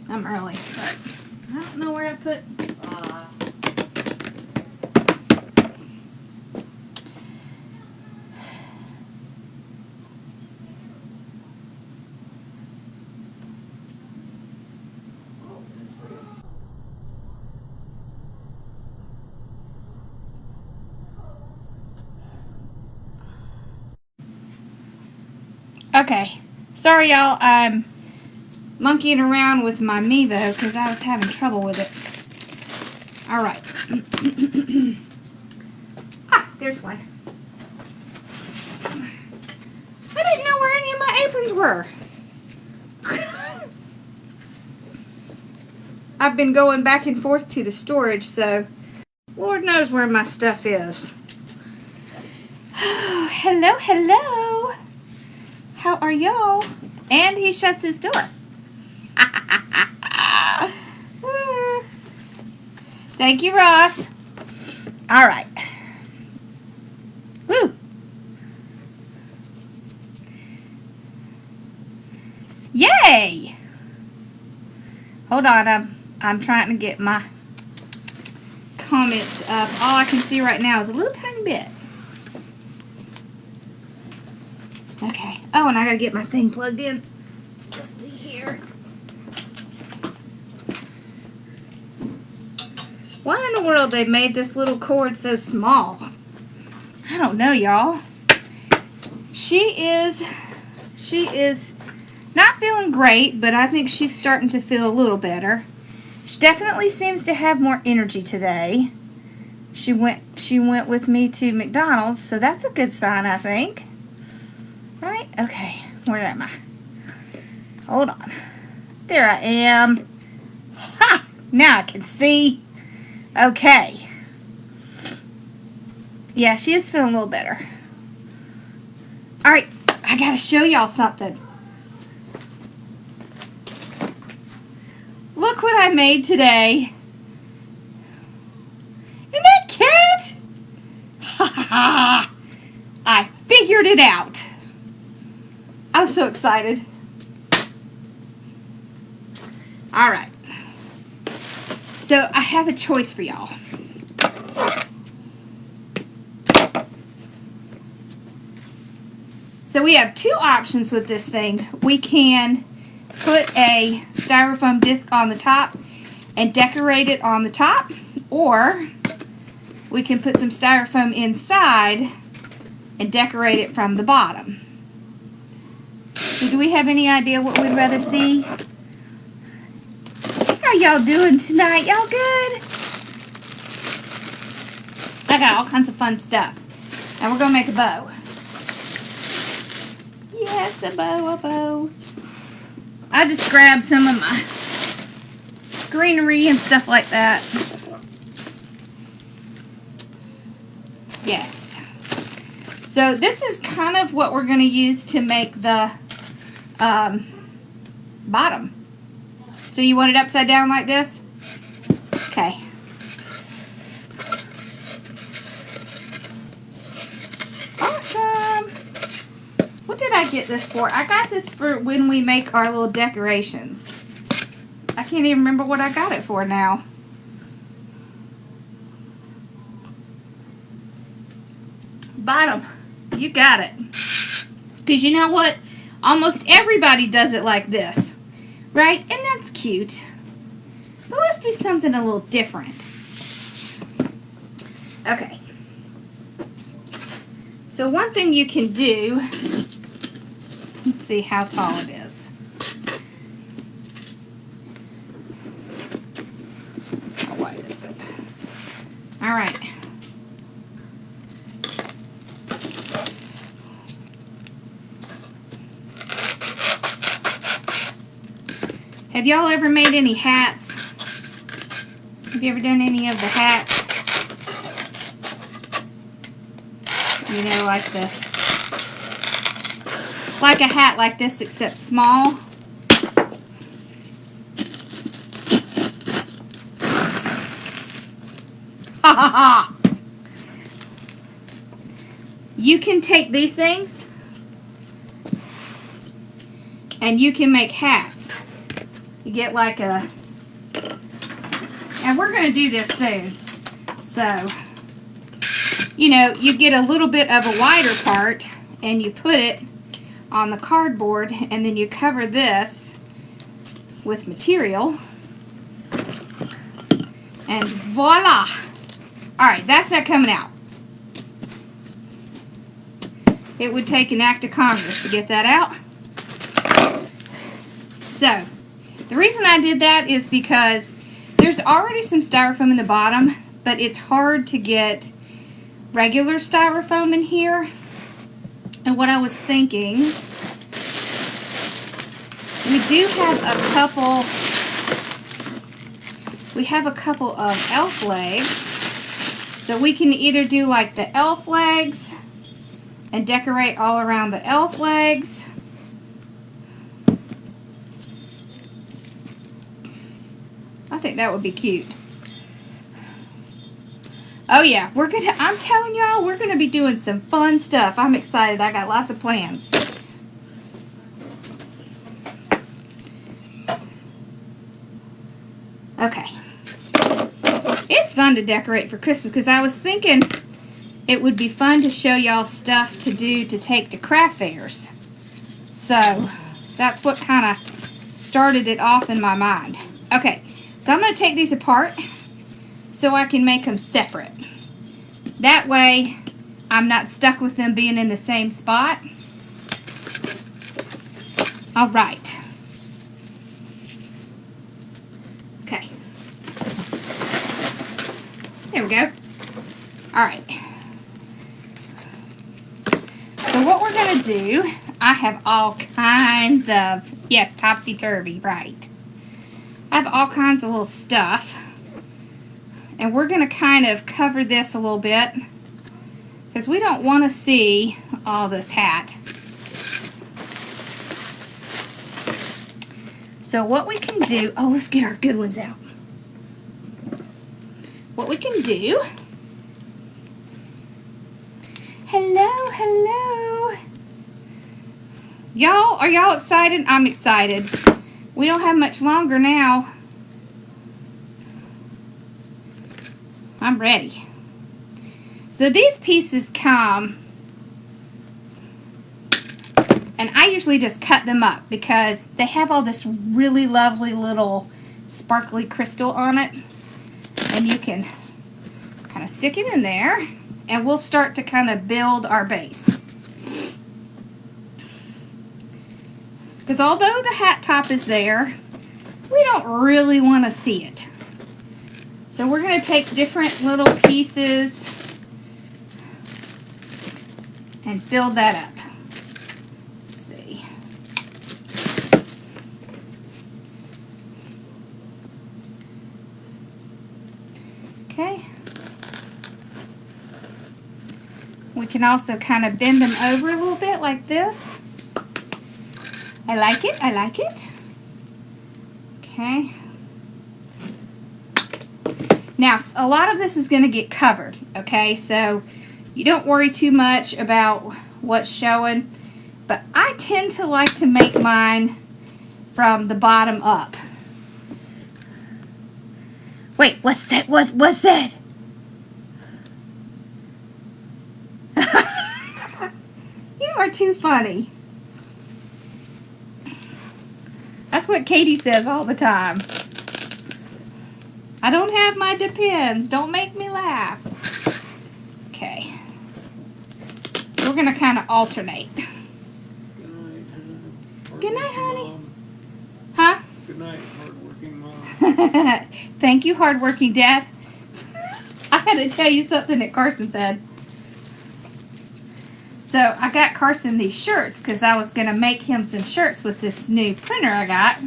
I'm early, but I don't know where I put. Okay, sorry y'all, I'm monkeying around with my Mevo because I was having trouble with it. Alright. There's one. I didn't know where any of my aprons were. I've been going back and forth to the storage, so Lord knows where my stuff is. Oh, hello, hello. How are y'all? And he shuts his door. Thank you, Ross. All right. Woo. Yay. Hold on. I'm trying to get my comments up. All I can see right now is a little tiny bit. Okay. Oh, and I gotta get my thing plugged in. Let's see here. Why in the world they made this little cord so small? I don't know, y'all. She is not feeling great, but I think she's starting to feel a little better. She definitely seems to have more energy today. She went with me to McDonald's, so that's a good sign, I think. Right? Okay. Where am I? Hold on. There I am. Ha! Now I can see. Okay. Yeah, she is feeling a little better. Alright, I gotta show y'all something. Look what I made today. Isn't that cute? Ha ha ha! I figured it out. I'm so excited. Alright. So I have a choice for y'all. So we have two options with this thing. We can put a styrofoam disc on the top and decorate it on the top, or we can put some styrofoam inside and decorate it from the bottom. So do we have any idea what we'd rather see? How y'all doing tonight? Y'all good? I got all kinds of fun stuff. And we're going to make a bow. Yes, a bow. I just grabbed some of my greenery and stuff like that. Yes. So this is kind of what we're going to use to make the bottom. So you want it upside down like this? Okay. Awesome. What did I get this for? I got this for when we make our little decorations. I can't even remember what I got it for now. Bottom. You got it. Because you know what? Almost everybody does it like this. Right? And that's cute. But let's do something a little different. Okay. So one thing you can do, let's see how tall it is. How wide is it? All right. Have y'all ever made any hats? Have you ever done any of the hats? You know, like a hat like this, except small. Ha ha ha! You can take these things and you can make hats You get like a, and we're going to do this soon. So, you know, you get a little bit of a wider part and you put it on the cardboard, and then you cover this with material, and voila! Alright, that's not coming out. It would take an act of Congress to get that out. So, the reason I did that is because there's already some styrofoam in the bottom, but it's hard to get regular styrofoam in here. And what I was thinking, we do have a couple of elf legs. So we can either do like the elf legs and decorate all around the elf legs. I think that would be cute. Oh yeah, I'm telling y'all, we're gonna be doing some fun stuff. I'm excited. I got lots of plans. Okay. It's fun to decorate for Christmas because I was thinking it would be fun to show y'all stuff to do to take to craft fairs. So that's what kind of started it off in my mind. Okay, so I'm going to take these apart so I can make them separate. That way I'm not stuck with them being in the same spot. All right. Okay. There we go. All right. So what we're going to do, I have all kinds of, yes, topsy-turvy, right. I have all kinds of little stuff. And we're going to kind of cover this a little bit because we don't want to see all this hat. So what we can do, oh, let's get our good ones out. What we can do, hello. Y'all, are y'all excited? I'm excited. We don't have much longer now. I'm ready. So these pieces come, and I usually just cut them up because they have all this really lovely little sparkly crystal on it. And you can kind of stick it in there, and we'll start to kind of build our base. Because although the hat top is there, we don't really want to see it. So we're going to take different little pieces and build that up. Let's see. Okay. We can also kind of bend them over a little bit like this. I like it. I like it. Okay. Now, a lot of this is going to get covered, okay? So you don't worry too much about what's showing. But I tend to like to make mine from the bottom up. Wait, what's that? What's that? You are too funny. That's what Katie says all the time. I don't have my depends. Don't make me laugh. Okay. We're going to kind of alternate. Good night, honey. Huh? Good night, hardworking mom. Thank you, hardworking dad. I had to tell you something that Carson said. So I got Carson these shirts because I was going to make him some shirts with this new printer I got.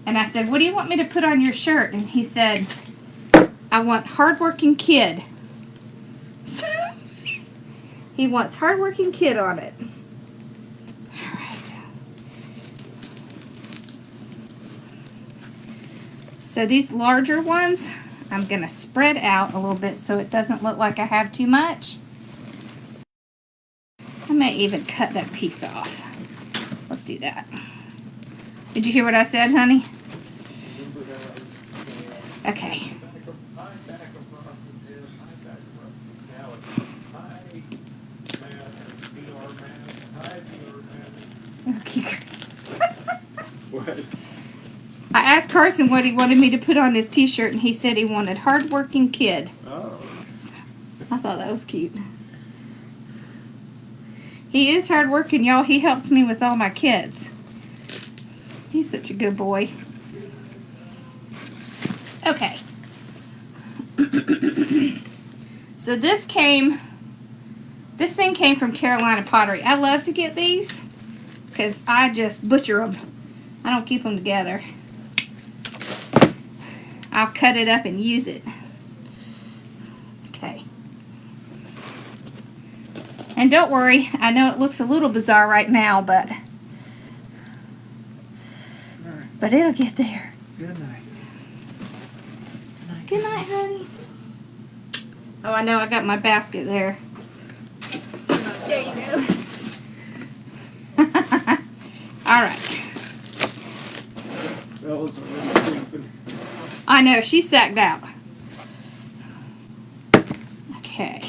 And I said, what do you want me to put on your shirt? And he said, I want hardworking kid. So he wants hardworking kid on it. All right. So these larger ones, I'm going to spread out a little bit so it doesn't look like I have too much. I may even cut that piece off. Let's do that. Did you hear what I said, honey? Remember that? Okay. Back across his head, back across. Now it's high mass, PR mass, high PR mass. Okay. What? I asked Carson what he wanted me to put on his t-shirt, and he said he wanted hardworking kid. Oh. I thought that was cute. He is hardworking, y'all. He helps me with all my kids. He's such a good boy. Okay. So this thing came from Carolina Pottery. I love to get these because I just butcher them. I don't keep them together. I'll cut it up and use it. Okay. And don't worry, I know it looks a little bizarre right now, but it'll get there. Good night. Good night, honey. Oh, I know, I got my basket there. There you go. All right. Bella's already sleeping. I know, she's sacked out. Okay.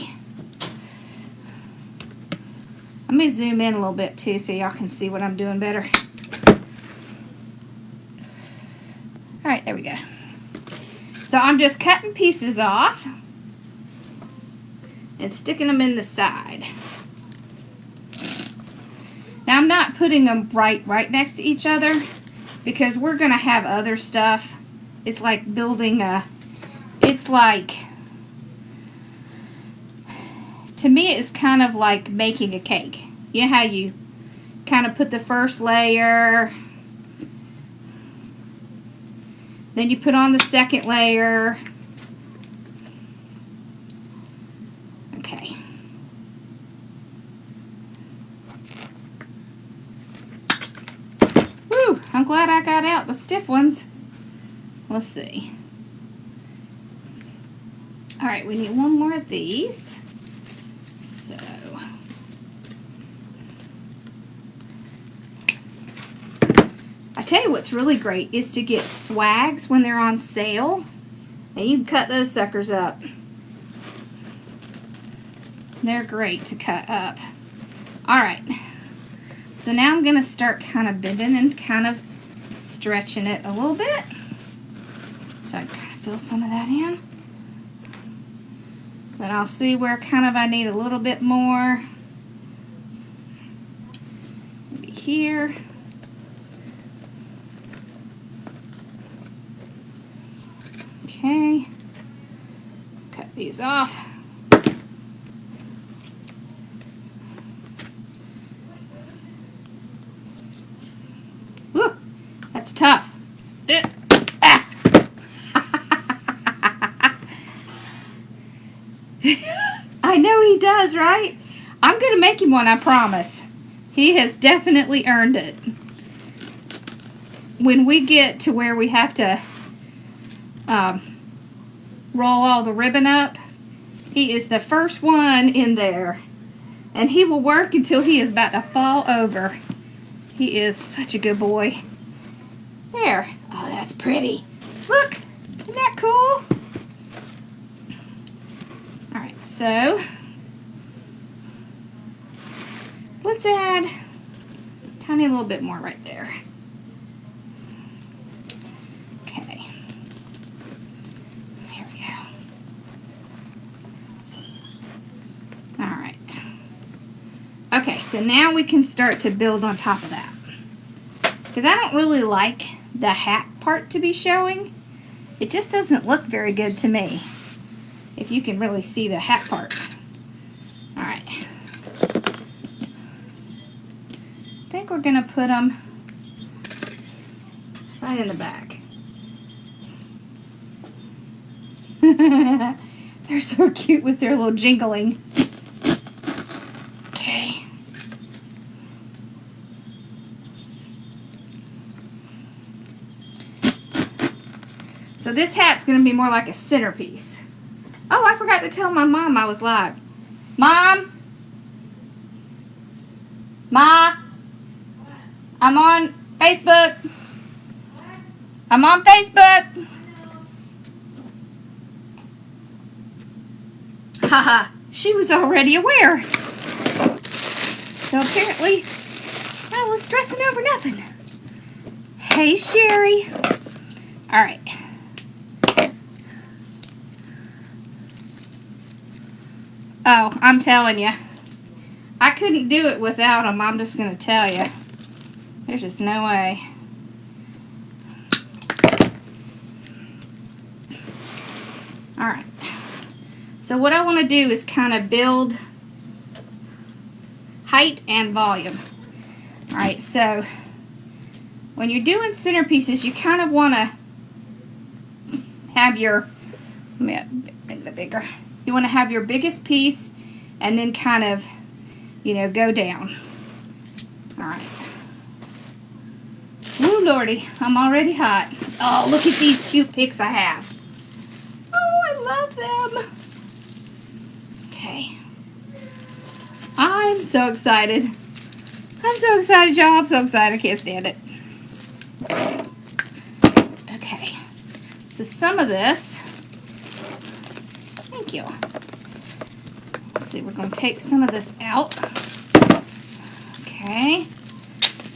Let me zoom in a little bit too so y'all can see what I'm doing better. Alright, there we go. So I'm just cutting pieces off and sticking them in the side. Now I'm not putting them right next to each other because we're going to have other stuff. It's like building to me it's kind of like making a cake. You know how you kind of put the first layer, then you put on the second layer. Okay. Woo! I'm glad I got out the stiff ones. Let's see. Alright, we need one more of these. So, I tell you what's really great is to get swags when they're on sale. And you can cut those suckers up. They're great to cut up. Alright. So now I'm going to start kind of bending and kind of stretching it a little bit. So I can kind of fill some of that in. Then I'll see where kind of I need a little bit more. Maybe here. Okay. Cut these off. Woo! That's tough. I know he does, right? I'm going to make him one, I promise. He has definitely earned it. When we get to where we have to roll all the ribbon up, he is the first one in there. And he will work until he is about to fall over. He is such a good boy. There. Oh, that's pretty. Look. Isn't that cool? Alright, so let's add a tiny little bit more right there. Okay. There we go. Alright. Okay, so now we can start to build on top of that. Because I don't really like the hat part to be showing. It just doesn't look very good to me. If you can really see the hat part. Alright. I think we're going to put them right in the back. They're so cute with their little jingling. Okay. So this hat's going to be more like a centerpiece. Oh, I forgot to tell my mom I was live. Mom? Ma? I'm on Facebook. I'm on Facebook. Haha, she was already aware. So apparently, I was stressing over nothing. Hey, Sherry. All right. Oh, I'm telling you. I couldn't do it without them. I'm just going to tell you. There's just no way. All right. So what I want to do is kind of build height and volume. All right, so when you're doing centerpieces, you kind of want to have your, let me make that bigger. You want to have your biggest piece and then kind of, you know, go down. All right. Woo, Lordy, I'm already hot. Oh, look at these cute picks I have. Oh, I love them. Okay. I'm so excited. I'm so excited, y'all. I'm so excited. I can't stand it. Okay. So some of this. Thank you. Let's see. We're going to take some of this out. Okay.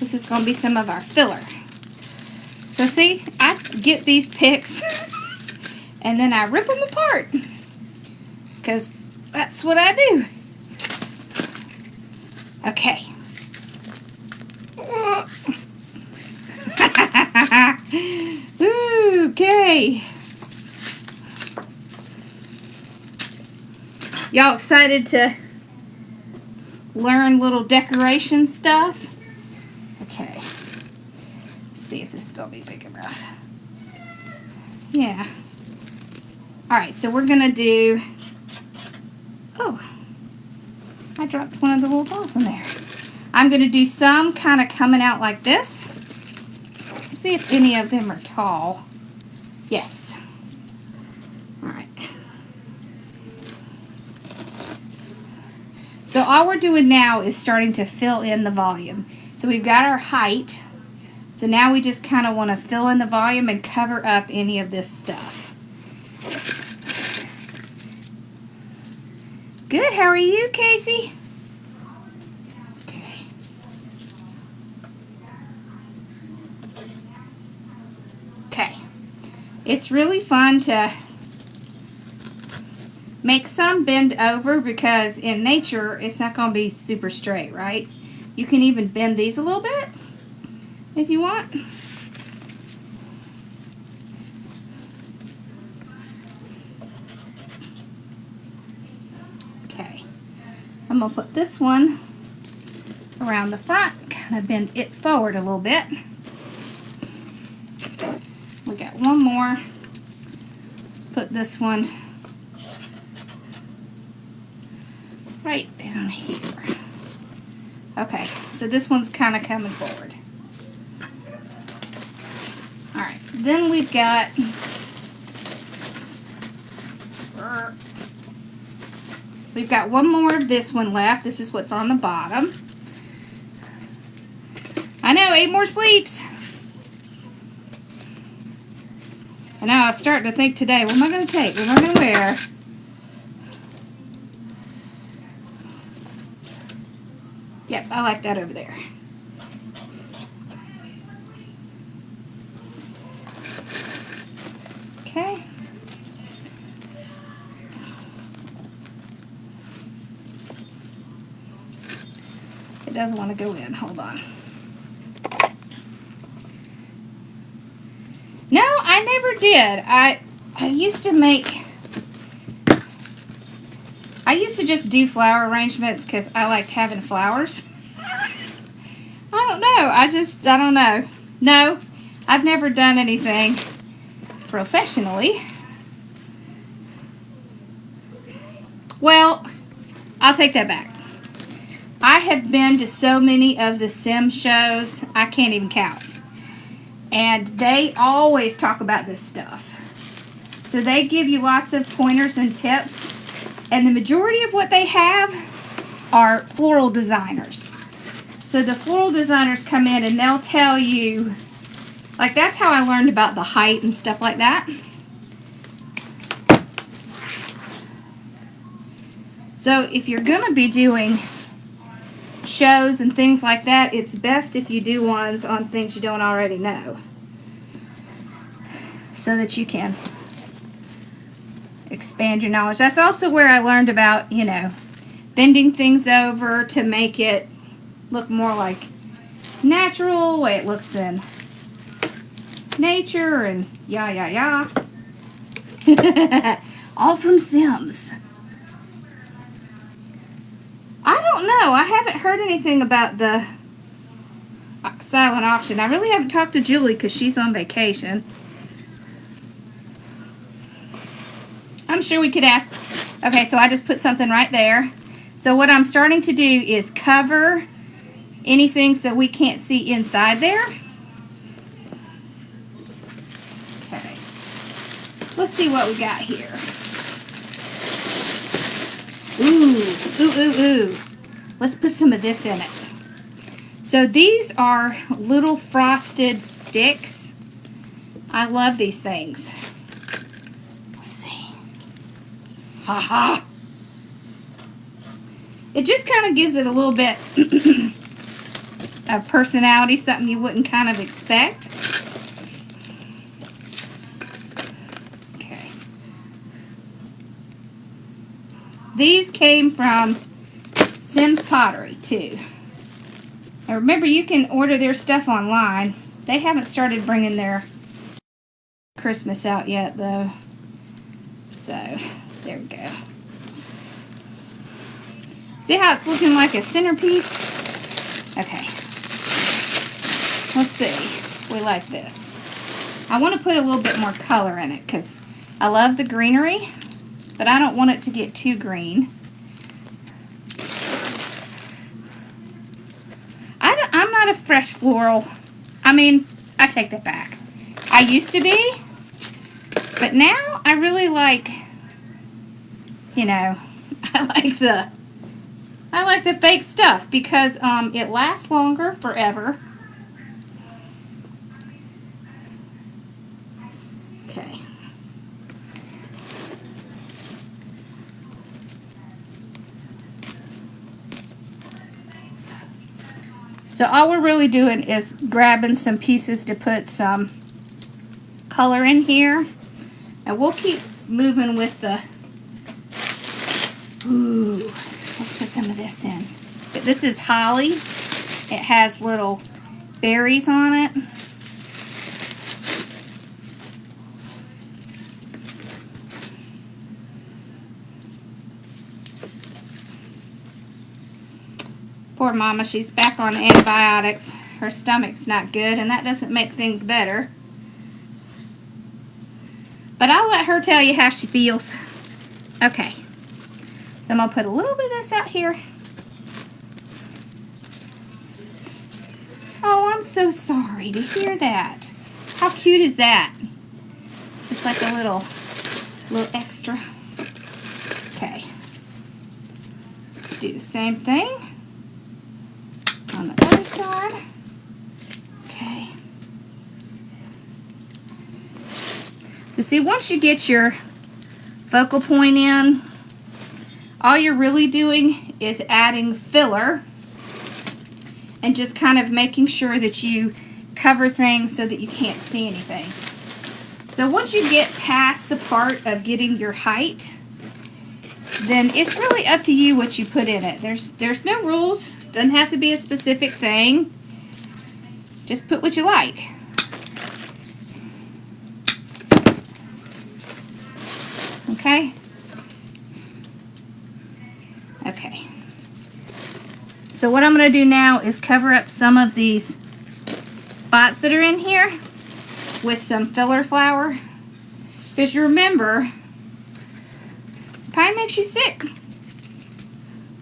This is going to be some of our filler. So see, I get these picks and then I rip them apart. Because that's what I do. Okay. Okay. Y'all excited to learn little decoration stuff? Okay. Let's see if this is going to be big enough. Yeah. Alright, so we're going to do... Oh, I dropped one of the little balls in there. I'm going to do some kind of coming out like this. See if any of them are tall. Yes. Alright. So all we're doing now is starting to fill in the volume. So we've got our height. So now we just kind of want to fill in the volume and cover up any of this stuff. Good, how are you, Casey? Okay. Okay. It's really fun to make some bend over because in nature it's not going to be super straight, right? You can even bend these a little bit if you want. Okay. I'm going to put this one around the front, kind of bend it forward a little bit. We got one more. Let's put this one right down here. Okay, so this one's kind of coming forward. Alright, then we've got one more of this one left. This is what's on the bottom. I know, 8 more sleeps. I know, I was starting to think today, what am I going to take? What am I going to wear? Yep, I like that over there. Okay. It doesn't want to go in. Hold on. No, I never did. I used to make... I used to just do flower arrangements because I liked having flowers. I don't know. I don't know. No, I've never done anything professionally. Well, I'll take that back. I have been to so many of the sim shows, I can't even count. And they always talk about this stuff. So they give you lots of pointers and tips. And the majority of what they have are floral designers. So the floral designers come in and they'll tell you, Like, that's how I learned about the height and stuff like that. So if you're going to be doing shows and things like that, it's best if you do ones on things you don't already know, so that you can expand your knowledge. That's also where I learned about, you know, bending things over to make it look more like natural, the way it looks in nature, and yeah. All from Sims. I don't know. I haven't heard anything about the silent auction. I really haven't talked to Julie because she's on vacation. I'm sure we could ask. Okay, so I just put something right there. So what I'm starting to do is cover anything so we can't see inside there. Okay. Let's see what we got here. Ooh. Let's put some of this in it. So these are little frosted sticks. I love these things. Let's see. Haha. It just kind of gives it a little bit of personality, something you wouldn't kind of expect. These came from Sims Pottery, too. Now remember, you can order their stuff online. They haven't started bringing their Christmas out yet, though. So, there we go. See how it's looking like a centerpiece? Okay. Let's see. We like this. I want to put a little bit more color in it because I love the greenery, but I don't want it to get too green. I'm not a fresh floral. I mean, I take that back. I used to be, but now I really like, you know, I like the fake stuff because it lasts longer, forever. Okay. So all we're really doing is grabbing some pieces to put some color in here. And we'll keep moving with the... Ooh, let's put some of this in. This is holly. It has little berries on it. Poor mama, she's back on antibiotics. Her stomach's not good, and that doesn't make things better. But I'll let her tell you how she feels. Okay. So I'm going to put a little bit of this out here. Oh, I'm so sorry to hear that. How cute is that? Just like a little extra. Okay. Let's do the same thing on the other side. Okay. So see, once you get your focal point in, all you're really doing is adding filler and just kind of making sure that you cover things so that you can't see anything. So once you get past the part of getting your height, then it's really up to you what you put in it. There's no rules. Doesn't have to be a specific thing. Just put what you like. Okay? Okay. So what I'm going to do now is cover up some of these spots that are in here with some filler flour. Because you remember, pie makes you sick.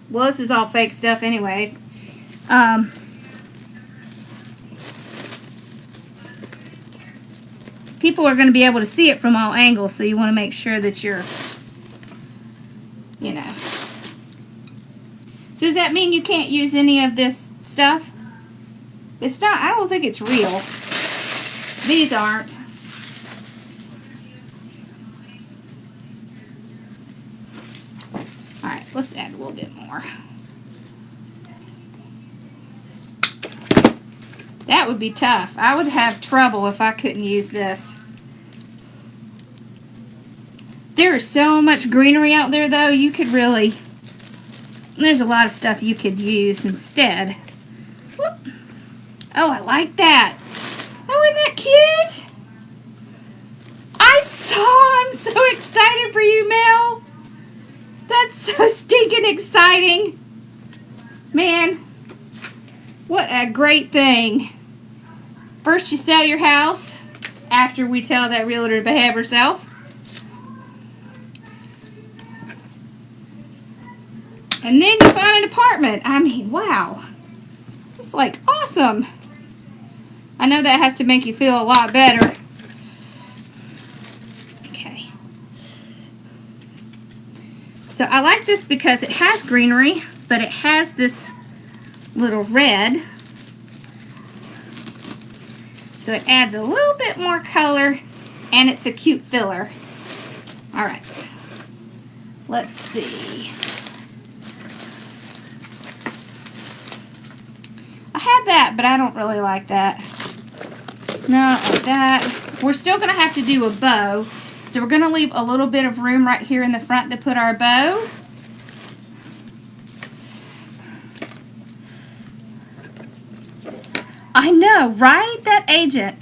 Well, this is all fake stuff anyways. People are going to be able to see it from all angles, so you want to make sure that you're, you know. So does that mean you can't use any of this stuff? It's not, I don't think it's real. These aren't. Alright, let's add a little bit more. That would be tough. I would have trouble if I couldn't use this. There is so much greenery out there, though. You could really... There's a lot of stuff you could use instead. Whoop. Oh, I like that. Oh, isn't that cute? I'm so excited for you, Mel. That's so stinking exciting. Man, what a great thing. First you sell your house after we tell that realtor to behave herself. And then you find an apartment. I mean, wow. It's like awesome. I know that has to make you feel a lot better. Okay. So I like this because it has greenery, but it has this little red. So it adds a little bit more color, and it's a cute filler. All right. Let's see. I had that, but I don't really like that. No, like that. We're still going to have to do a bow. So we're going to leave a little bit of room right here in the front to put our bow. I know, right? That agent.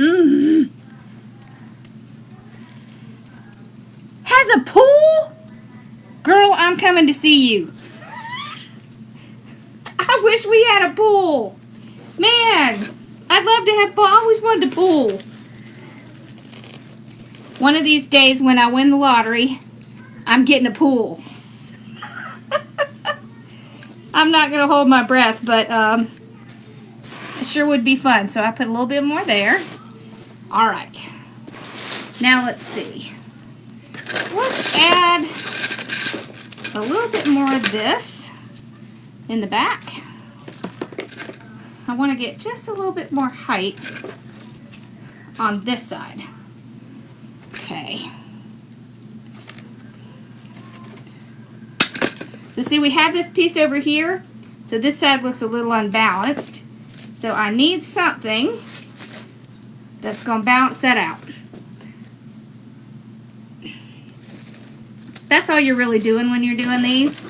Has a pool? Girl, I'm coming to see you. I wish we had a pool. Man, I'd love to have, I always wanted a pool. One of these days when I win the lottery, I'm getting a pool. I'm not going to hold my breath, but it sure would be fun. So I put a little bit more there. All right. Now let's see. Let's add a little bit more of this in the back. I want to get just a little bit more height on this side. Okay. So see, we have this piece over here. So this side looks a little unbalanced. So I need something that's going to balance that out. That's all you're really doing when you're doing these.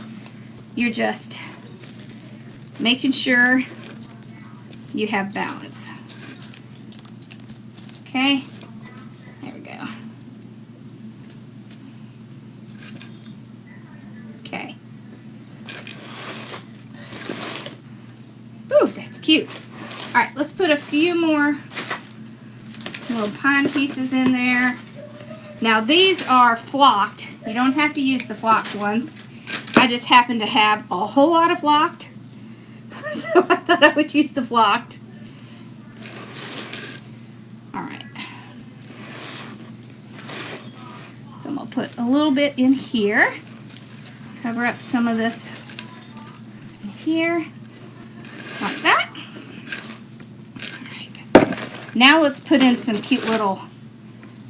You're just making sure you have balance. Okay, there we go. Okay. Ooh, that's cute. All right, let's put a few more little pine pieces in there. Now these are flocked. You don't have to use the flocked ones. I just happen to have a whole lot of flocked. So I thought I would use the flocked. Alright. So I'm going to put a little bit in here. Cover up some of this in here. Like that. Alright. Now let's put in some cute little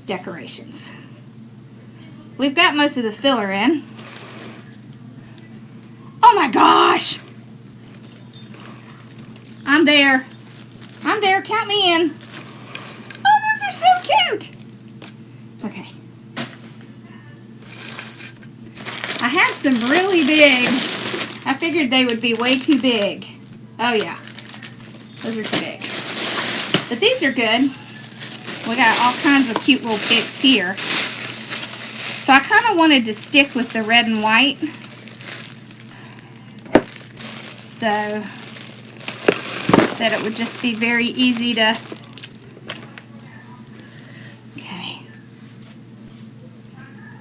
decorations. We've got most of the filler in. Oh my gosh! I'm there. I'm there. Count me in. Oh, those are so cute. Okay. I have some really big. I figured they would be way too big. Oh yeah. Those are too big. But these are good. We got all kinds of cute little picks here. So I kind of wanted to stick with the red and white. So that it would just be very easy to, okay,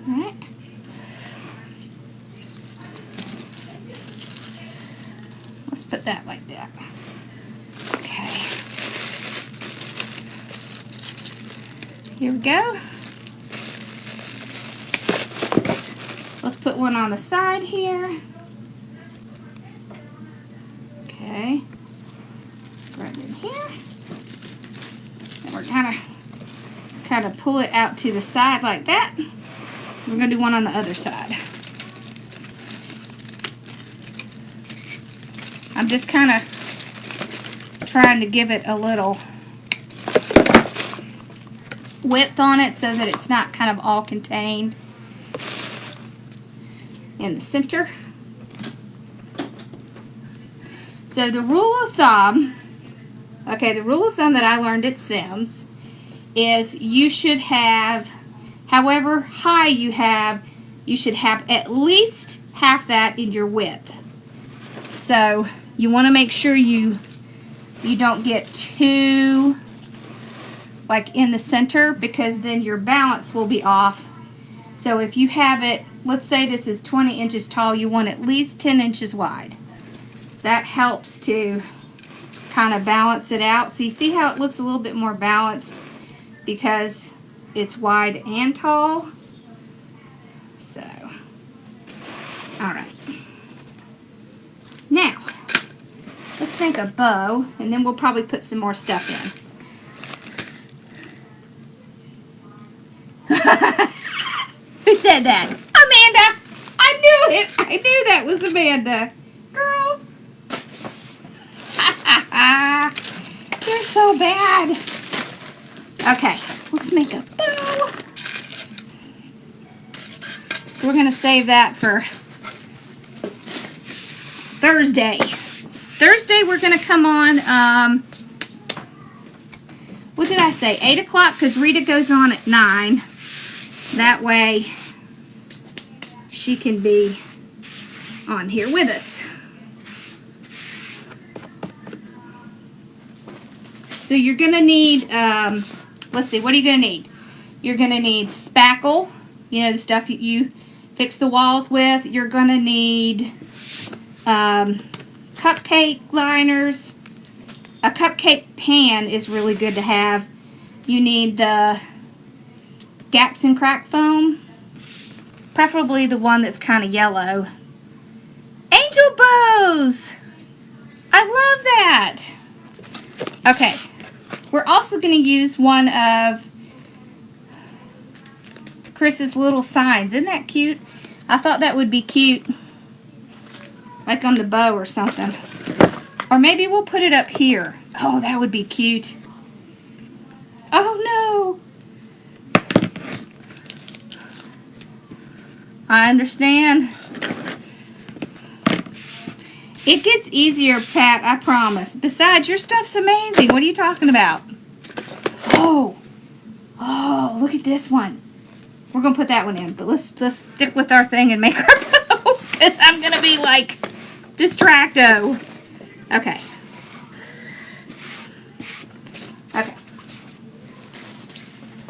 all right, let's put that like that, okay, here we go, let's put one on the side here, okay. Right in here. And we're kind of kind of pull it out to the side like that. We're going to do one on the other side. I'm just kind of trying to give it a little width on it so that it's not kind of all contained in the center. So the rule of thumb, the rule of thumb that I learned at Sims is you should have, however high you should have at least half that in your width. So you want to make sure you don't get too like in the center, because then your balance will be off. So if you have it, let's say this is 20 inches tall, you want at least 10 inches wide. That helps to kind of balance it out. So you see how it looks a little bit more balanced because it's wide and tall. So, all right. Now, let's make a bow, and then we'll probably put some more stuff in. Who said that? Amanda! I knew it! I knew that was Amanda. Girl. You're so bad. Okay, let's make a bow. So we're going to save that for Thursday. Thursday we're going to come on, what did I say? 8 o'clock, because Rita goes on at 9. That way she can be on here with us. So you're going to need, let's see, what are you going to need? You're going to need spackle, you know, the stuff that you fix the walls with. You're going to need cupcake liners. A cupcake pan is really good to have. You need the gaps and crack foam, preferably the one that's kind of yellow. Angel bows! I love that! Okay, we're also going to use one of Chris's little signs. Isn't that cute? I thought that would be cute, like on the bow or something. Or maybe we'll put it up here. Oh, that would be cute. Oh no! I understand. It gets easier, Pat, I promise. Besides, your stuff's amazing. What are you talking about? Oh, look at this one. We're going to put that one in, but let's stick with our thing and make our bow, because I'm going to be like distracto. Okay. Okay.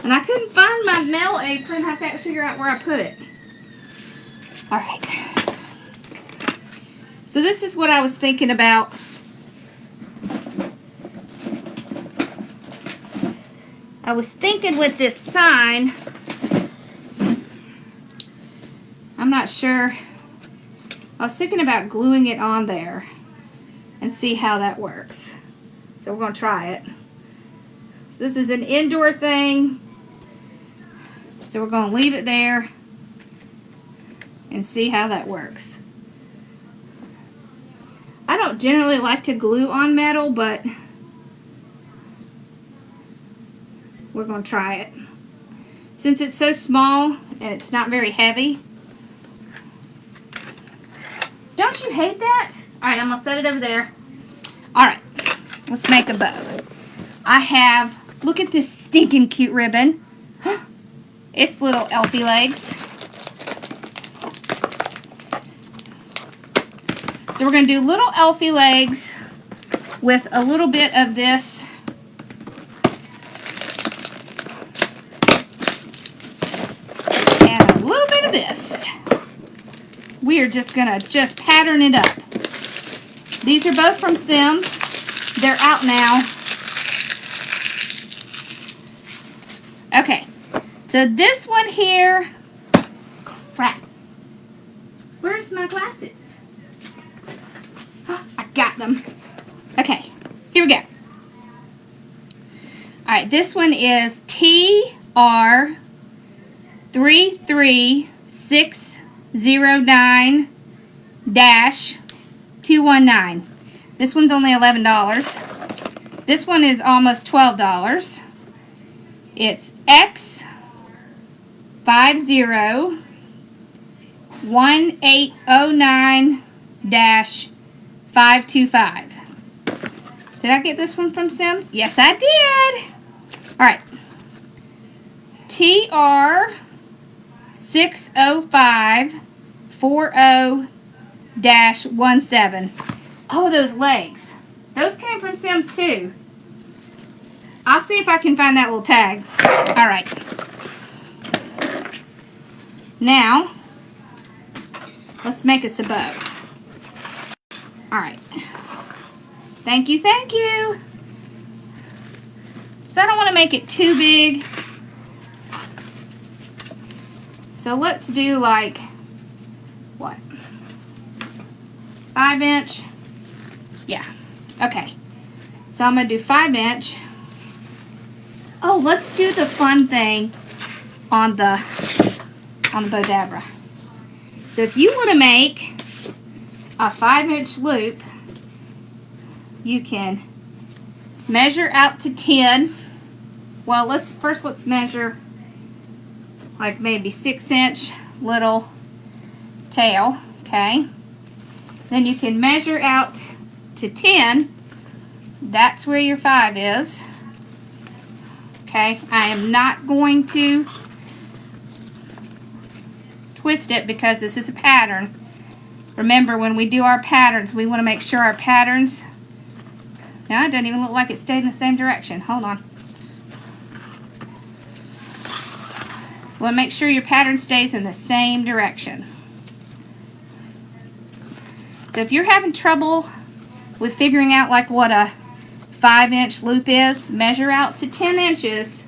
And I couldn't find my mail apron. I've got to figure out where I put it. All right. So this is what I was thinking about. I was thinking with this sign, I'm not sure. I was thinking about gluing it on there and see how that works. So we're going to try it. So this is an indoor thing. So we're going to leave it there and see how that works. I don't generally like to glue on metal, but we're going to try it. Since it's so small and it's not very heavy. Don't you hate that? Alright, I'm going to set it over there. Alright, let's make a bow. I have, look at this stinking cute ribbon. It's little elfie legs. So we're going to do little elfie legs with a little bit of this and a little bit of this. We're just going to pattern it up. These are both from Sims. They're out now. Okay, so this one here, crap. Where's my glasses? Oh, I got them. Okay, here we go. Alright, this one is TREATH. TR33609-219. This one's only $11. This one is almost $12. It's X501809-525. Did I get this one from Sims? Yes, I did. All right. TR60540-17. Oh, those legs. Those came from Sims too. I'll see if I can find that little tag. All right. Now, let's make us a bow. All right. Thank you, thank you. So I don't want to make it too big. So let's do like, what? 5-inch? Yeah, okay. So I'm gonna do 5-inch. Oh, let's do the fun thing on the Bodabra. So if you want to make a 5-inch loop, you can measure out to 10. Well, let's measure like maybe 6-inch little tail, okay? Then you can measure out to 10. That's where your 5 is. Okay, I am not going to twist it because this is a pattern. Remember, when we do our patterns, we want to make sure our patterns... Now, it doesn't even look like it stayed in the same direction. Hold on. You want to make sure your pattern stays in the same direction. So if you're having trouble with figuring out like what a 5-inch loop is, measure out to 10 inches,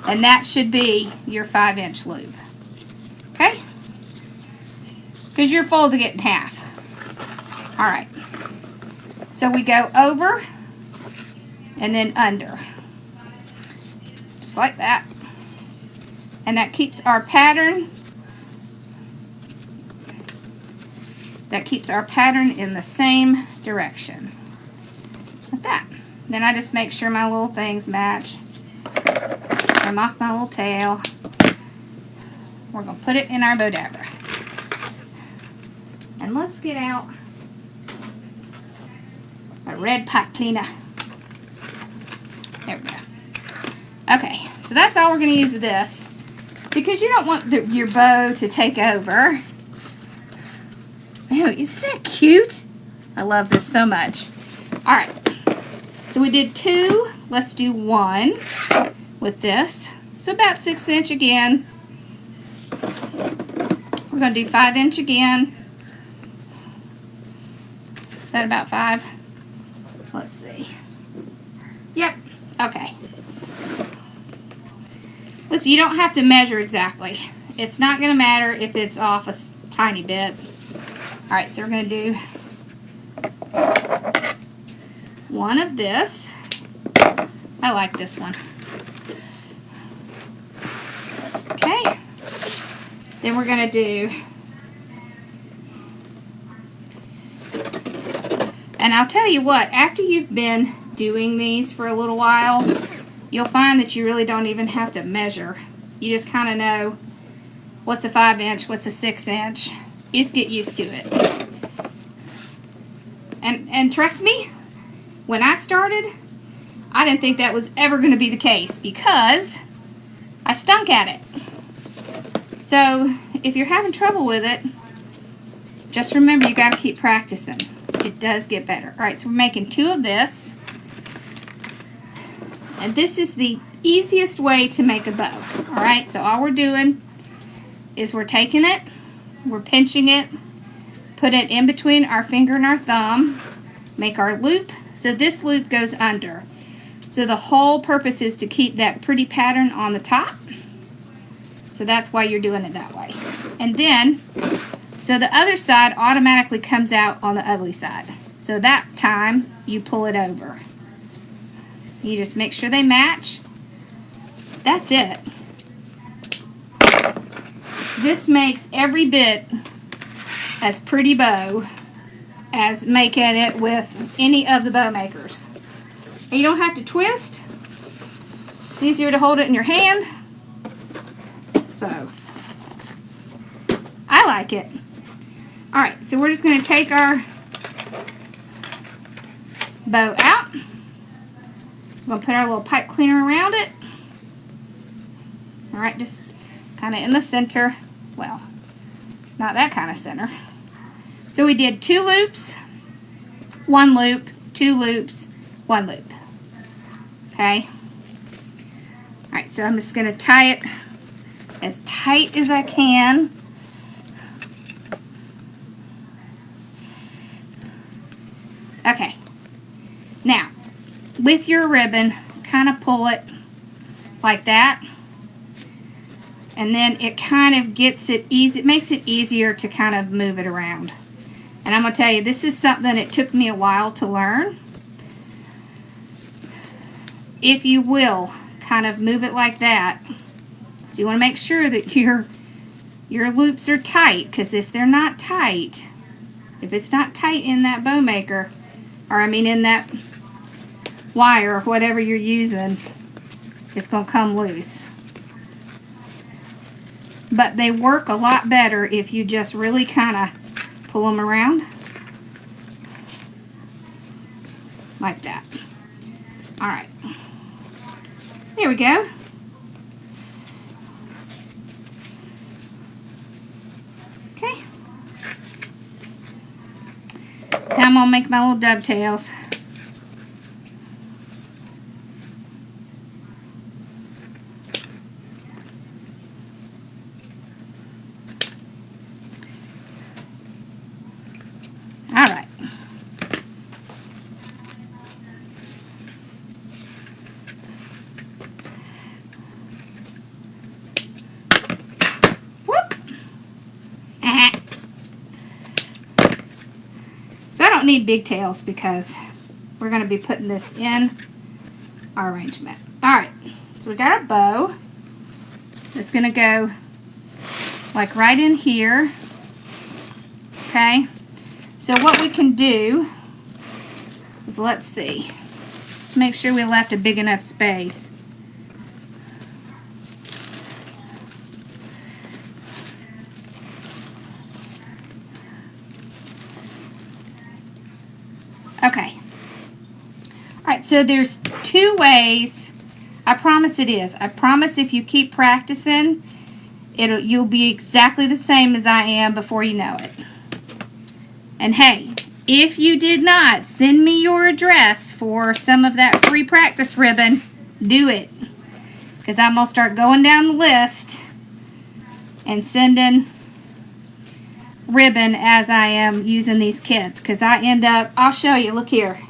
and that should be your 5-inch loop. Okay? Because you're folding it in half. All right. So we go over and then under. Just like that. And that keeps our pattern. That keeps our pattern in the same direction. Like that. Then I just make sure my little things match. Trim off my little tail. We're going to put it in our Bodabra. And let's get out a red pot cleaner. There we go. Okay, so that's all we're going to use of this. Because you don't want your bow to take over. Ew, isn't that cute? I love this so much. Alright, so we did 2. Let's do 1 with this. So about 6-inch again. We're going to do 5-inch again. Is that about 5? Let's see. Yep, okay. Listen, you don't have to measure exactly. It's not going to matter if it's off a tiny bit. Alright, so we're going to do 1 of this. I like this one. Okay. Then we're going to do... And I'll tell you what, after you've been doing these for a little while, you'll find that you really don't even have to measure. You just kind of know what's a 5-inch, what's a 6-inch. You just get used to it. And trust me, when I started, I didn't think that was ever going to be the case because I stunk at it. So if you're having trouble with it, just remember you got to keep practicing. It does get better. Alright, so we're making 2 of this. And this is the easiest way to make a bow. Alright, so all we're doing is we're taking it, we're pinching it, put it in between our finger and our thumb, make our loop, so this loop goes under. So the whole purpose is to keep that pretty pattern on the top. So that's why you're doing it that way. And then, so the other side automatically comes out on the ugly side. So that time, you pull it over. You just make sure they match. That's it. This makes every bit as pretty bow as making it with any of the bow makers. And you don't have to twist. It's easier to hold it in your hand. So, I like it. Alright, so we're just going to take our bow out. We're going to put our little pipe cleaner around it. Alright, just kind of in the center. Well, not that kind of center. So we did 2 loops, 1 loop, 2 loops, 1 loop. Okay? Alright, so I'm just going to tie it as tight as I can. Okay. Now, with your ribbon, kind of pull it like that. And then it kind of gets it easy. It makes it easier to kind of move it around. And I'm going to tell you, this is something it took me a while to learn. If you will, kind of move it like that. So you want to make sure that your loops are tight, because if they're not tight, if it's not tight in that bow maker, or I mean in that wire or whatever you're using, it's going to come loose. But they work a lot better if you just really kind of pull them around like that. Alright, there we go. Okay, now I'm going to make my little dovetails. Alright. Whoop! So I don't need big tails because we're going to be putting this in our arrangement. Alright, so we got our bow. It's going to go like right in here. Okay. So what we can do is, let's see, let's make sure we left a big enough space. Okay. Alright, so there's 2 ways. I promise it is. I promise if you keep practicing, you'll be exactly the same as I am before you know it. And hey, if you did not send me your address for some of that free practice ribbon, do it. Because I'm going to start going down the list and sending ribbon as I am using these kits. Because I end up, I'll show you, look here.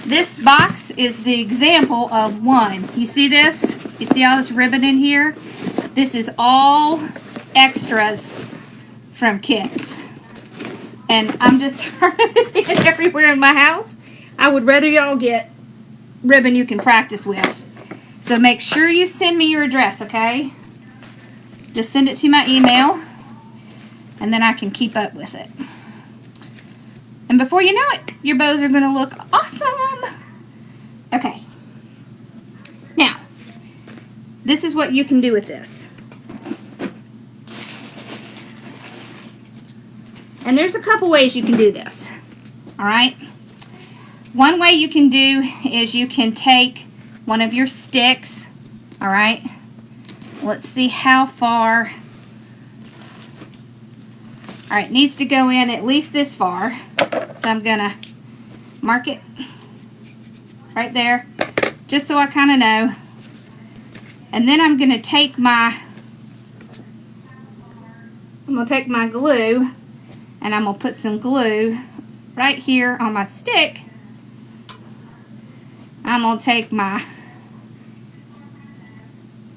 This box is the example of one. You see this? You see all this ribbon in here? This is all extras from kits, and I'm just turning it everywhere in my house. I would rather y'all get ribbon you can practice with. So make sure you send me your address, okay? Just send it to my email, and then I can keep up with it. And before you know it, your bows are going to look awesome. Okay. Now, this is what you can do with this. And there's a couple ways you can do this. Alright? One way you can do is you can take one of your sticks. Alright? Let's see how far. Alright, it needs to go in at least this far. So I'm going to mark it right there, just so I kind of know. And then I'm going to take my glue, and I'm going to put some glue right here on my stick. I'm going to take my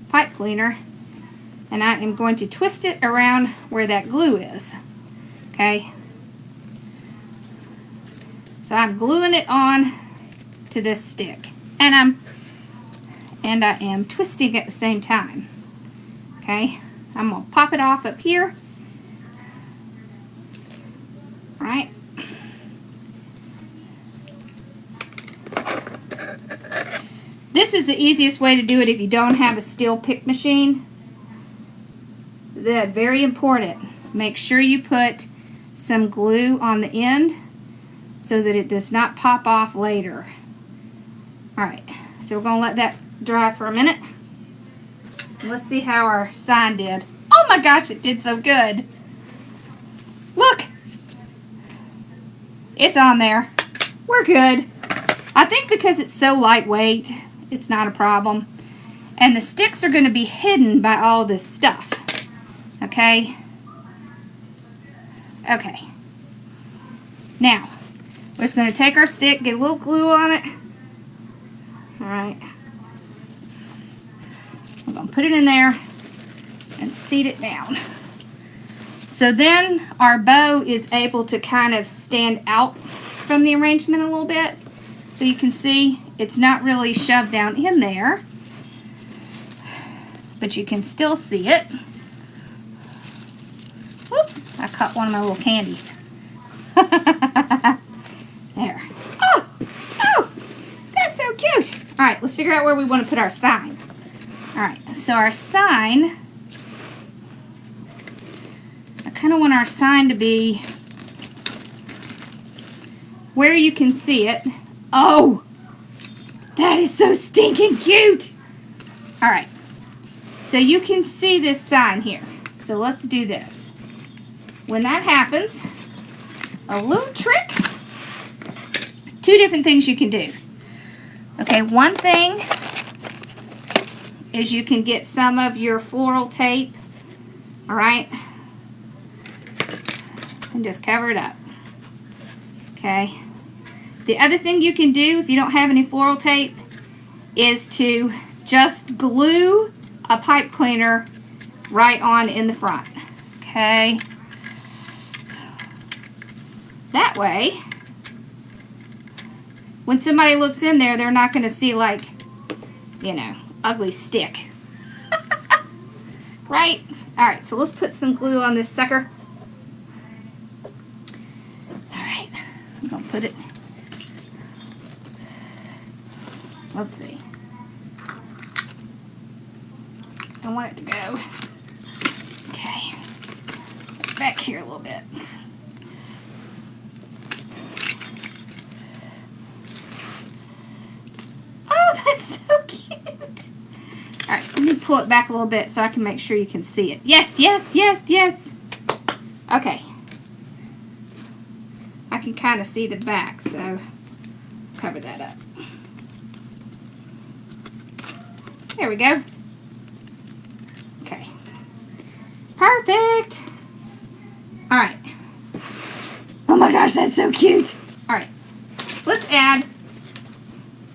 pipe cleaner, and I am going to twist it around where that glue is. Okay? So I'm gluing it on to this stick. And and I am twisting at the same time. Okay, I'm going to pop it off up here. All right. This is the easiest way to do it if you don't have a steel pick machine. That's very important. Make sure you put some glue on the end so that it does not pop off later. Alright, so we're going to let that dry for a minute. Let's see how our sign did. Oh my gosh, it did so good. Look! It's on there. We're good. I think because it's so lightweight, it's not a problem. And the sticks are going to be hidden by all this stuff. Okay? Okay. Now, we're just going to take our stick, get a little glue on it. Alright. We're going to put it in there and seat it down. So then our bow is able to kind of stand out from the arrangement a little bit. So you can see it's not really shoved down in there, but you can still see it. Whoops, I caught one of my little candies. There. Oh, that's so cute. All right, let's figure out where we want to put our sign. All right, so our sign, I kind of want our sign to be where you can see it. Oh, that is so stinking cute. All right, so you can see this sign here. So let's do this. When that happens, a little trick, two different things you can do. Okay, one thing is you can get some of your floral tape, all right, and just cover it up. Okay. The other thing you can do if you don't have any floral tape is to just glue a pipe cleaner right on in the front. Okay. That way, when somebody looks in there, they're not going to see, like, you know, ugly stick. Right? Alright, so let's put some glue on this sucker. Alright, I'm going to put it. Let's see. I want it to go. Okay. Back here a little bit. Oh, that's so cute. Alright, let me pull it back a little bit so I can make sure you can see it. Yes, yes, yes, yes. Okay. I can kind of see the back, so cover that up. There we go. Okay. Perfect. All right. Oh my gosh, that's so cute. All right. Let's add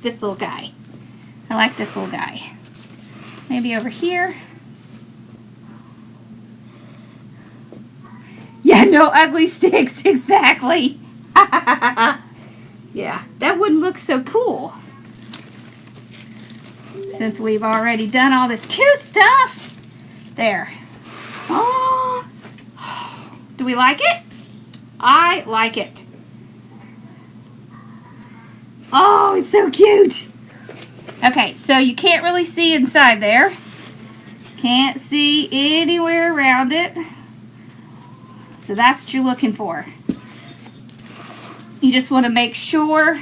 this little guy. I like this little guy. Maybe over here. Yeah, no ugly sticks, exactly. Yeah, that wouldn't look so cool. Since we've already done all this cute stuff. There. Oh. Do we like it? I like it. Oh, it's so cute. Okay, so you can't really see inside there. Can't see anywhere around it. So that's what you're looking for. You just want to make sure.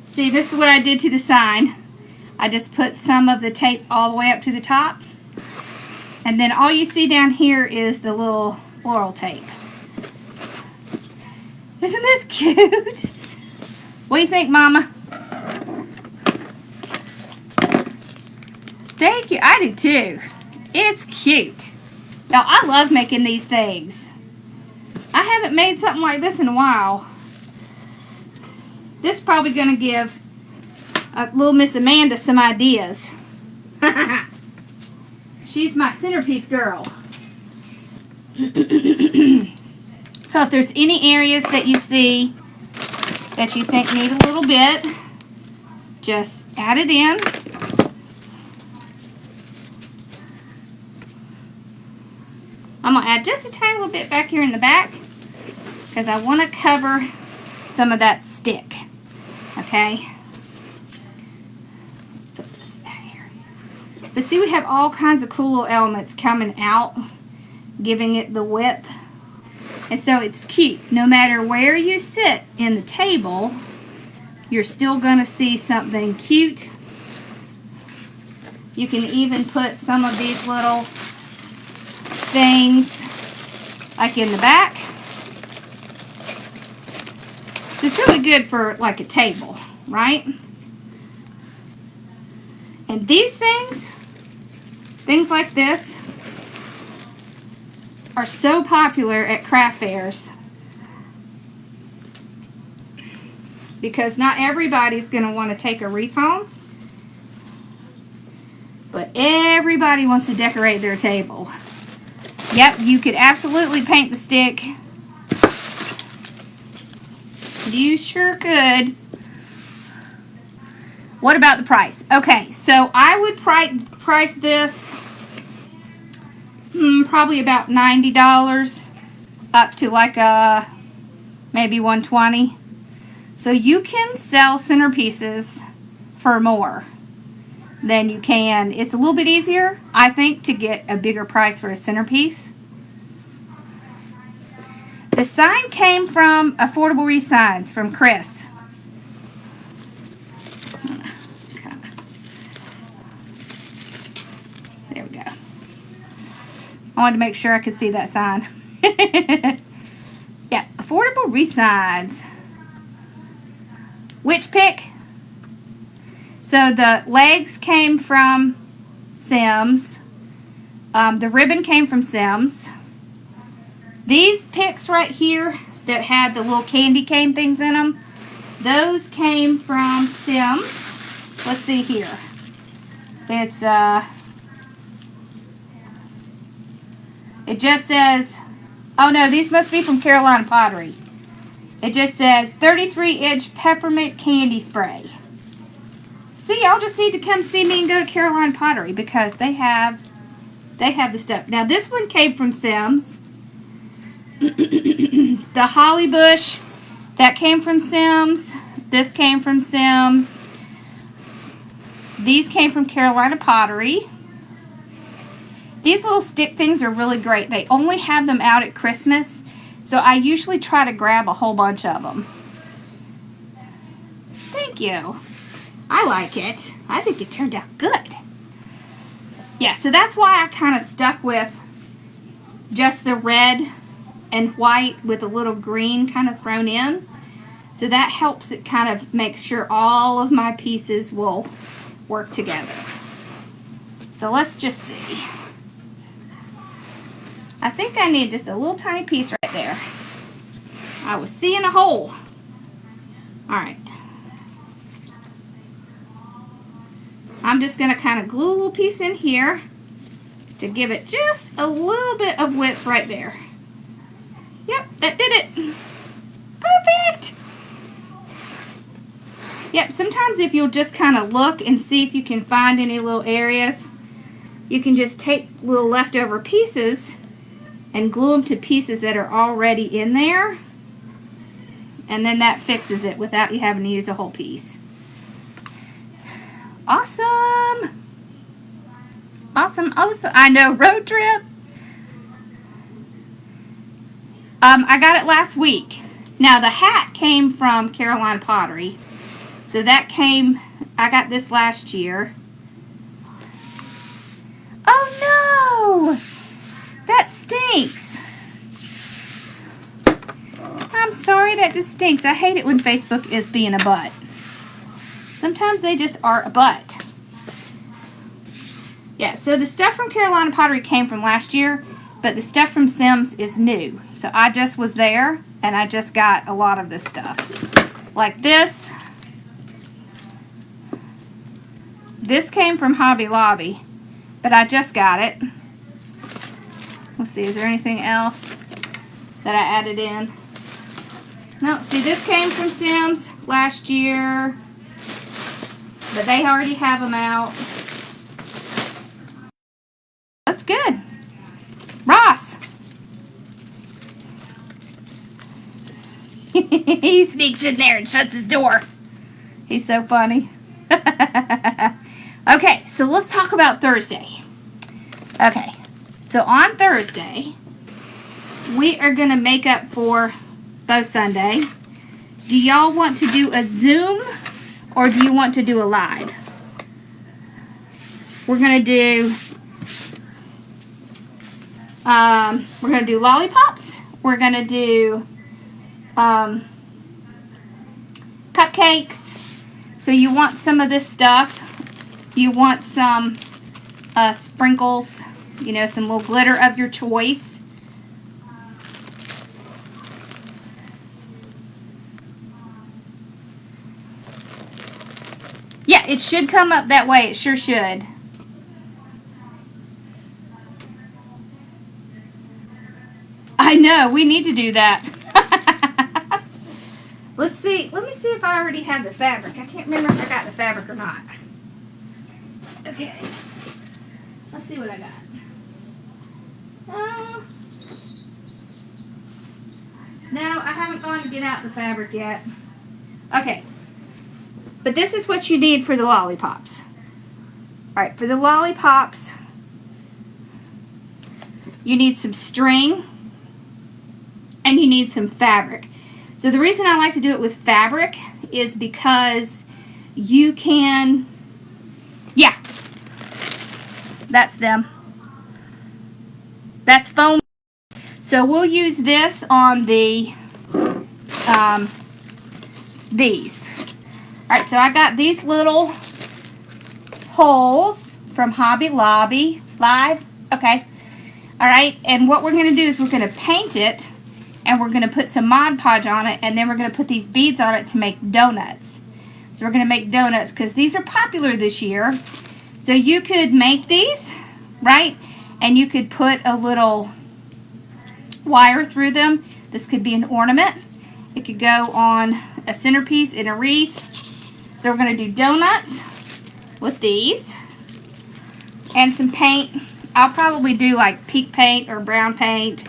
See, this is what I did to the sign. I just put some of the tape all the way up to the top. And then all you see down here is the little floral tape. Isn't this cute? What do you think, Mama? Thank you. I do too. It's cute. Now, I love making these things. I haven't made something like this in a while. This is probably going to give little Miss Amanda some ideas. She's my centerpiece girl. So if there's any areas that you see that you think need a little bit, just add it in. just a tiny little bit back here in the back because I want to cover some of that stick. Okay. Let's put this back here. But see, we have all kinds of cool little elements coming out, giving it the width. And so it's cute. No matter where you sit in the table, you're still going to see something cute. You can even put some of these little things like in the back. It's really good for like a table, right? And these things like this, are so popular at craft fairs because not everybody's going to want to take a wreath home, but everybody wants to decorate their table. Yep, you could absolutely paint the stick. You sure could. What about the price? Okay, so I would price this probably about $90 up to like maybe $120. So you can sell centerpieces for more than you can. It's a little bit easier, I think, to get a bigger price for a centerpiece. The sign came from Affordable Wreath Signs from Chris. There we go. I wanted to make sure I could see that sign. Yeah, Affordable Wreath Signs. Which pick? So the legs came from Sims. The ribbon came from Sims. These picks right here that had the little candy cane things in them, those came from Sims. Let's see here. It's it just says, oh no, these must be from Carolina Pottery. It just says 33-inch peppermint candy spray. See, y'all just need to come see me and go to Carolina Pottery because they have the stuff. Now this one came from Sims. The holly bush, that came from Sims. This came from Sims. These came from Carolina Pottery. These little stick things are really great. They only have them out at Christmas, so I usually try to grab a whole bunch of them. Thank you. I like it. I think it turned out good. Yeah, so that's why I kind of stuck with just the red and white with a little green kind of thrown in. So that helps it kind of make sure all of my pieces will work together. So let's just see. I think I need just a little tiny piece right there. I was seeing a hole. Alright. I'm just going to kind of glue a little piece in here to give it just a little bit of width right there. Yep, that did it. Perfect! Yep, sometimes if you'll just kind of look and see if you can find any little areas, you can just take little leftover pieces and glue them to pieces that are already in there. And then that fixes it without you having to use a whole piece. Awesome! Awesome, awesome. I know, road trip. I got it last week. Now the hat came from Carolina Pottery. So that came, I got this last year. Oh no! That stinks. I'm sorry, that just stinks. I hate it when Facebook is being a butt. Sometimes they just are a butt. Yeah, so the stuff from Carolina Pottery came from last year, but the stuff from Sims is new. So I just was there, and I just got a lot of this stuff. Like this. This came from Hobby Lobby, but I just got it. Let's see, is there anything else that I added in? No, see, this came from Sims last year, but they already have them out. That's good. Ross, He sneaks in there and shuts his door. He's so funny. Okay, so let's talk about Thursday. Okay, so on Thursday, we are going to make up for Bow Sunday. Do y'all want to do a Zoom or do you want to do a live? We're going to do lollipops. We're going to do cupcakes. So you want some of this stuff. You want some sprinkles, you know, some little glitter of your choice. Yeah, it should come up that way. It sure should. I know, we need to do that. Let's see. Let me see if I already have the fabric. I can't remember if I got the fabric or not. Okay. Let's see what I got. No, I haven't gone to get out the fabric yet. Okay. But this is what you need for the lollipops. Alright, for the lollipops, you need some string and you need some fabric. So the reason I like to do it with fabric is because you can, yeah, that's them. That's foam. So we'll use this on the, these. Alright, so I got these little holes from Hobby Lobby. Live? Okay. Alright, and what we're going to do is we're going to paint it and we're going to put some Mod Podge on it and then we're going to put these beads on it to make donuts. So we're going to make donuts because these are popular this year. So you could make these, right? And you could put a little wire through them. This could be an ornament. It could go on a centerpiece in a wreath. So we're going to do donuts with these and some paint. I'll probably do like pink paint or brown paint.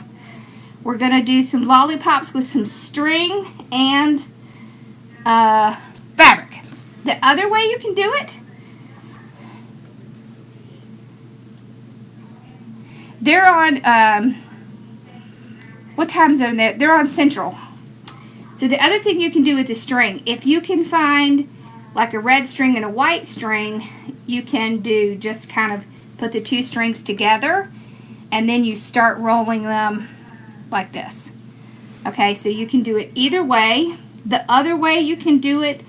We're going to do some lollipops with some string and fabric. The other way you can do it, they're on, what time zone? They're on Central. So the other thing you can do with the string, if you can find like a red string and a white string, you can do just kind of put the two strings together and then you start rolling them like this. Okay, so you can do it either way. The other way you can do it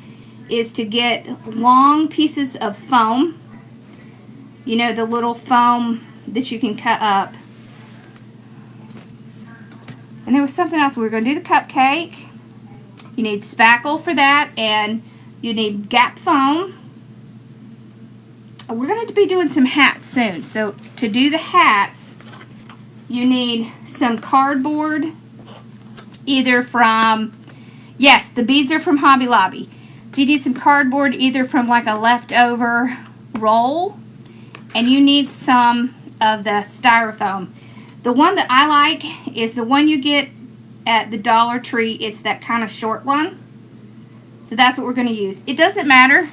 is to get long pieces of foam. You know, the little foam that you can cut up. And there was something else. We were going to do the cupcake. You need spackle for that, and you need gap foam. We're going to be doing some hats soon. So to do the hats, you need some cardboard, either from, yes, the beads are from Hobby Lobby. So you need some cardboard either from like a leftover roll, and you need some of the styrofoam. The one that I like is the one you get at the Dollar Tree. It's that kind of short one. So that's what we're going to use. It doesn't matter.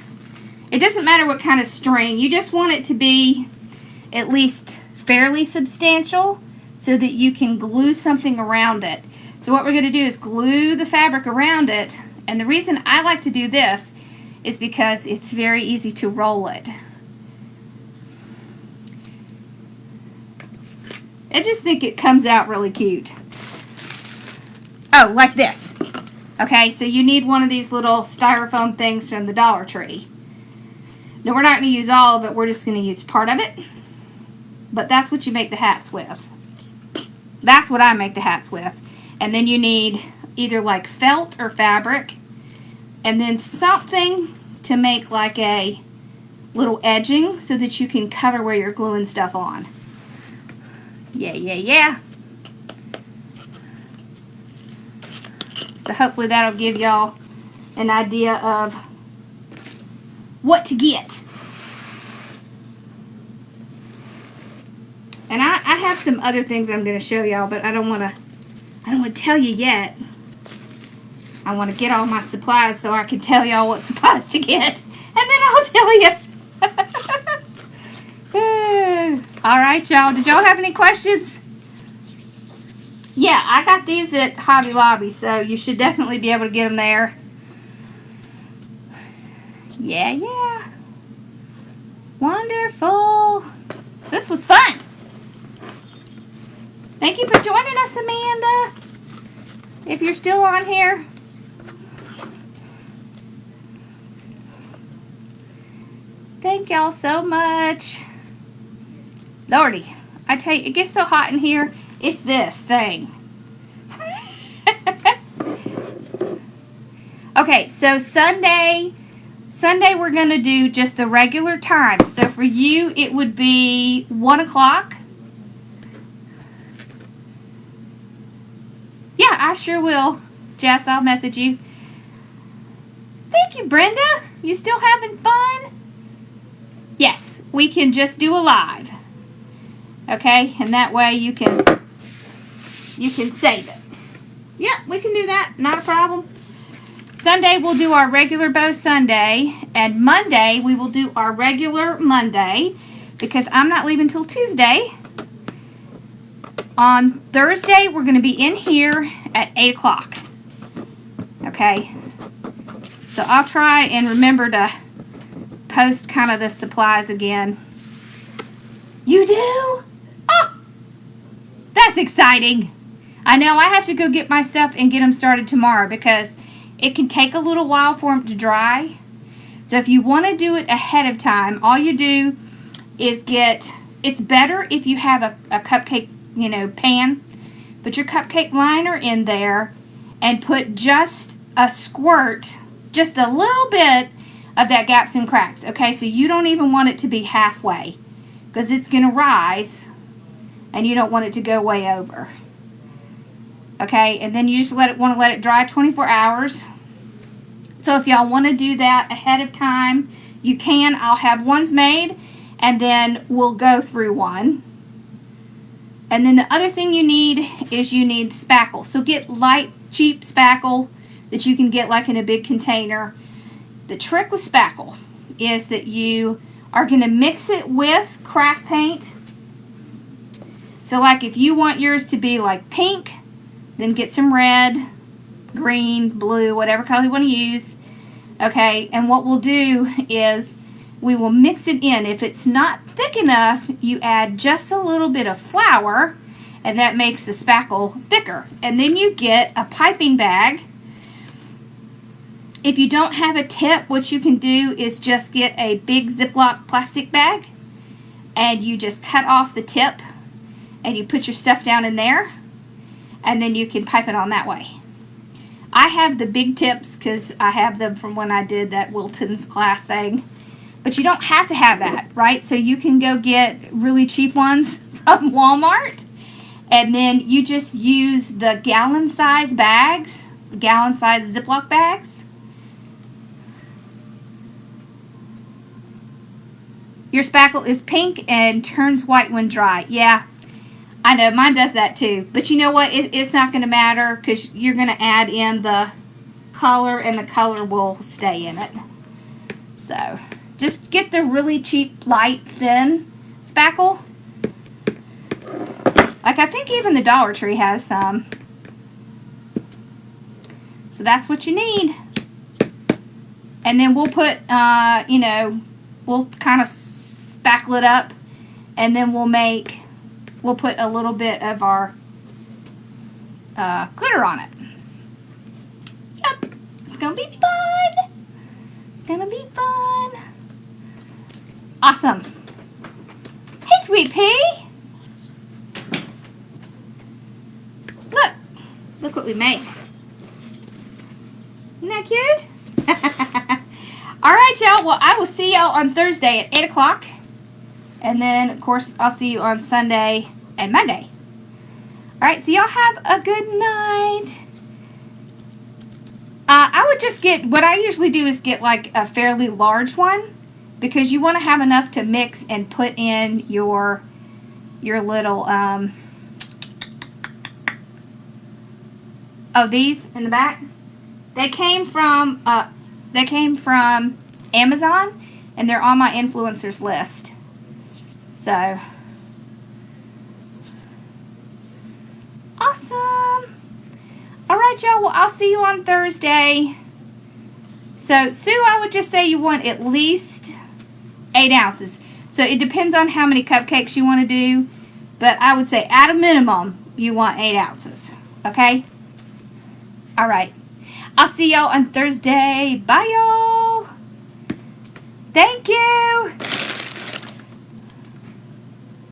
It doesn't matter what kind of string. You just want it to be at least fairly substantial so that you can glue something around it. So what we're going to do is glue the fabric around it. And the reason I like to do this is because it's very easy to roll it. I just think it comes out really cute. Oh, like this. Okay, so you need one of these little styrofoam things from the Dollar Tree. Now, we're not going to use all of it. We're just going to use part of it. But that's what you make the hats with. That's what I make the hats with. And then you need either like felt or fabric. And then something to make like a little edging so that you can cover where you're gluing stuff on. Yeah, yeah, yeah. So hopefully that'll give y'all an idea of what to get. And I have some other things I'm going to show y'all, but I don't want to tell you yet. I want to get all my supplies so I can tell y'all what supplies to get. And then I'll tell you. All right, y'all. Did y'all have any questions? Yeah, I got these at Hobby Lobby, so you should definitely be able to get them there. Yeah. Wonderful. This was fun. Thank you for joining us, Amanda. If you're still on here. Thank y'all so much. Lordy, I tell you, it gets so hot in here. It's this thing. Okay, so Sunday we're going to do just the regular time. So for you, it would be 1 o'clock. Yeah, I sure will. Jess, I'll message you. Thank you, Brenda. You still having fun? Yes, we can just do a live. Okay, and that way you can save it. Yeah, we can do that. Not a problem. Sunday we'll do our regular Bow Sunday, and Monday we will do our regular Monday because I'm not leaving till Tuesday. On Thursday we're going to be in here at 8 o'clock. Okay, so I'll try and remember to post kind of the supplies again. You do? Oh, that's exciting. I know I have to go get my stuff and get them started tomorrow because it can take a little while for them to dry. So if you want to do it ahead of time, all you do is it's better if you have a cupcake, pan. Put your cupcake liner in there and put just a squirt, just a little bit of that gaps and cracks. Okay, so you don't even want it to be halfway because it's going to rise and you don't want it to go way over. Okay, and then you just want to let it dry 24 hours. So if y'all want to do that ahead of time, you can. I'll have ones made and then we'll go through one. And then the other thing you need is you need spackle. So get light, cheap spackle that you can get like in a big container. The trick with spackle is that you are going to mix it with craft paint. So like if you want yours to be like pink, then get some red, green, blue, whatever color you want to use. Okay, and what we'll do is we will mix it in. If it's not thick enough, you add just a little bit of flour, and that makes the spackle thicker. And then you get a piping bag. If you don't have a tip, what you can do is just get a big Ziploc plastic bag, and you just cut off the tip, and you put your stuff down in there, and then you can pipe it on that way. I have the big tips because I have them from when I did that Wilton's class thing. But you don't have to have that, right? So you can go get really cheap ones from Walmart. And then you just use the gallon size bags, gallon size Ziploc bags. Your spackle is pink and turns white when dry. Yeah, I know, mine does that too. But you know what? It's not going to matter because you're going to add in the color and the color will stay in it. So just get the really cheap, light, thin spackle. Like I think even the Dollar Tree has some. So that's what you need. And then we'll put, we'll kind of spackle it up. And then we'll put a little bit of our glitter on it. Yep. It's going to be fun. It's going to be fun. Awesome. Hey, Sweet Pea. Look what we made. Isn't that cute? All right, y'all. Well, I will see y'all on Thursday at 8 o'clock. And then, of course, I'll see you on Sunday and Monday. All right, so y'all have a good night. I would just get, what I usually do is get like a fairly large one because you want to have enough to mix and put in your little, these in the back? They came from Amazon, and they're on my influencers list. So awesome. All right, y'all. Well, I'll see you on Thursday. So, Sue, I would just say you want at least 8 ounces. So, it depends on how many cupcakes you want to do. But I would say at a minimum, you want 8 ounces. Okay? All right. I'll see y'all on Thursday. Bye, y'all. Thank you.